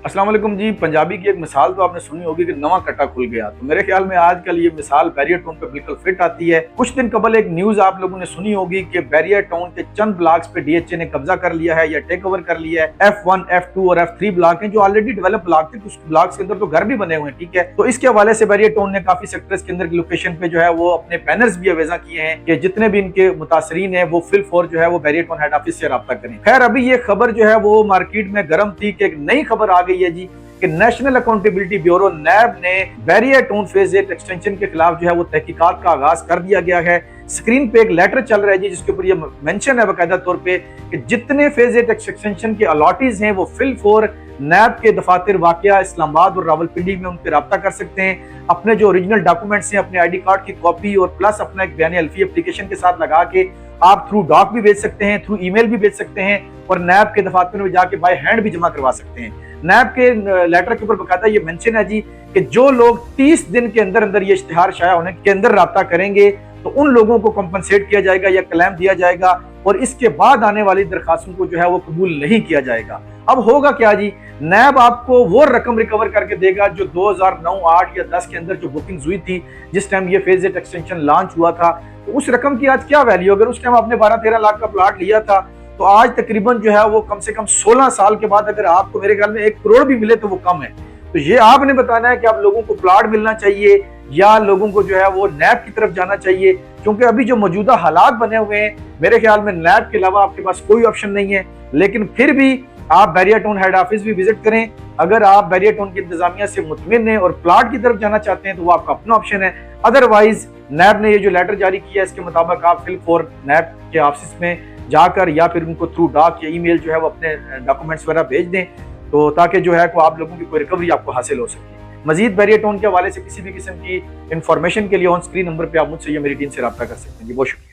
अस्सलाम वालेकुम जी। पंजाबी की एक मिसाल तो आपने सुनी होगी कि नवा कट्टा खुल गया। तो मेरे ख्याल में आजकल ये मिसाल बैरियर टाउन पे बिल्कुल फिट आती है। कुछ दिन कबल एक न्यूज आप लोगों ने सुनी होगी कि बैरियर टाउन के चंद ब्लॉक्स पे डीएचए ने कब्जा कर लिया है या टेक ओवर कर लिया है। F1, F2 और F3 ब्लॉक हैं जो ऑलरेडी डेवलप ब्लॉक थे। कुछ ब्लॉक्स के अंदर तो घर भी बने हुए हैं, ठीक है। तो इसके हवाले से बैरियर टाउन ने काफी सेक्टर्स के अंदर की लोकेशन पे जो है वो अपने बैनर्स भी अवेजा किए हैं कि जितने भी इनके मुतासरीन है वो फिल फॉर जो है वो बैरियर टाउन हेड ऑफिस से रब्ता करें। खैर अभी ये खबर जो है वो मार्केट में गर्म थी कि एक नई खबर आ गई है जी कि नेशनल अकाउंटेबिलिटी ब्यूरो नैब ने बैरियर टाउन फेज 8 एक्सटेंशन के खिलाफ जो है वो तहकीकात का आगाज कर दिया गया है। स्क्रीन पे एक लेटर चल रहा है जी जिसके ऊपर ये मेंशन है बाकायदा तौर पे कि जितने फेज 8 एक्सटेंशन के अलॉटीज हैं वो फिल फॉर नैब के दफातर वाकया इस्लामाबाद और रावलपिंडी में उनसे रब्ता कर सकते हैं। अपने जो ओरिजिनल डॉक्यूमेंट्स हैं, अपने आईडी कार्ड की कॉपी और प्लस अपना एक बयान अल्फी एप्लीकेशन के साथ लगा के आप थ्रू डॉक भी भेज सकते हैं, थ्रू ईमेल भी भेज सकते हैं और नैब के दफातर में जाके बाय हैंड भी जमा करवा सकते हैं। नैब के लेटर के ऊपर बकायदा ये मेंशन है जी कि जो लोग 30 दिन के अंदर अंदर ये इश्तिहार शाया होने के अंदर रब्ता करेंगे तो उन लोगों को कंपनसेट किया जाएगा या क्लेम दिया जाएगा और इसके बाद आने वाली दरखास्तों को जो है वो कबूल नहीं किया जाएगा। अब होगा क्या जी, नैब आपको वो रकम रिकवर करके देगा जो 2009, 8 या 10 के अंदर जो बुकिंग्स हुई थी जिस टाइम ये फेज 8 एक्सटेंशन लॉन्च हुआ था। तो उस रकम की आज क्या वैल्यू, अगर उस टाइम आपने 12-13 लाख का प्लॉट लिया था तो आज तकरीबन जो है वो कम से कम 16 साल के बाद अगर आपको मेरे ख्याल में 1 करोड़ भी मिले तो वो कम है। तो ये आपने बताना है कि आप लोगों को प्लॉट मिलना चाहिए या लोगों को जो है वो नैब की तरफ जाना चाहिए, क्योंकि अभी जो मौजूदा हालात बने हुए हैं मेरे ख्याल में नैब के अलावा आपके पास कोई ऑप्शन नहीं है। लेकिन फिर भी आप बैरियर टाउन हेड ऑफिस भी विजिट करें। अगर आप बैरियर टाउन की इंतजामिया से मुतमिन हैं और प्लॉट की तरफ जाना चाहते हैं तो वो आपका अपना ऑप्शन है। अदरवाइज नैब ने ये जो लेटर जारी किया है इसके मुताबिक आप फिल फॉर नैब के ऑफिस में जाकर या फिर उनको थ्रू डॉक या ईमेल जो है वो अपने डॉक्यूमेंट्स वगैरह भेज दें तो ताकि जो है को आप लोगों की कोई रिकवरी आपको हासिल हो सके। मजीद बैरियर टाउन के हवाले से किसी भी किस्म की इंफॉर्मेशन के लिए ऑन स्क्रीन नंबर पे आप मुझसे या मेरी टीम से रब्ता कर सकते हैं जी। बहुत शुक्रिया।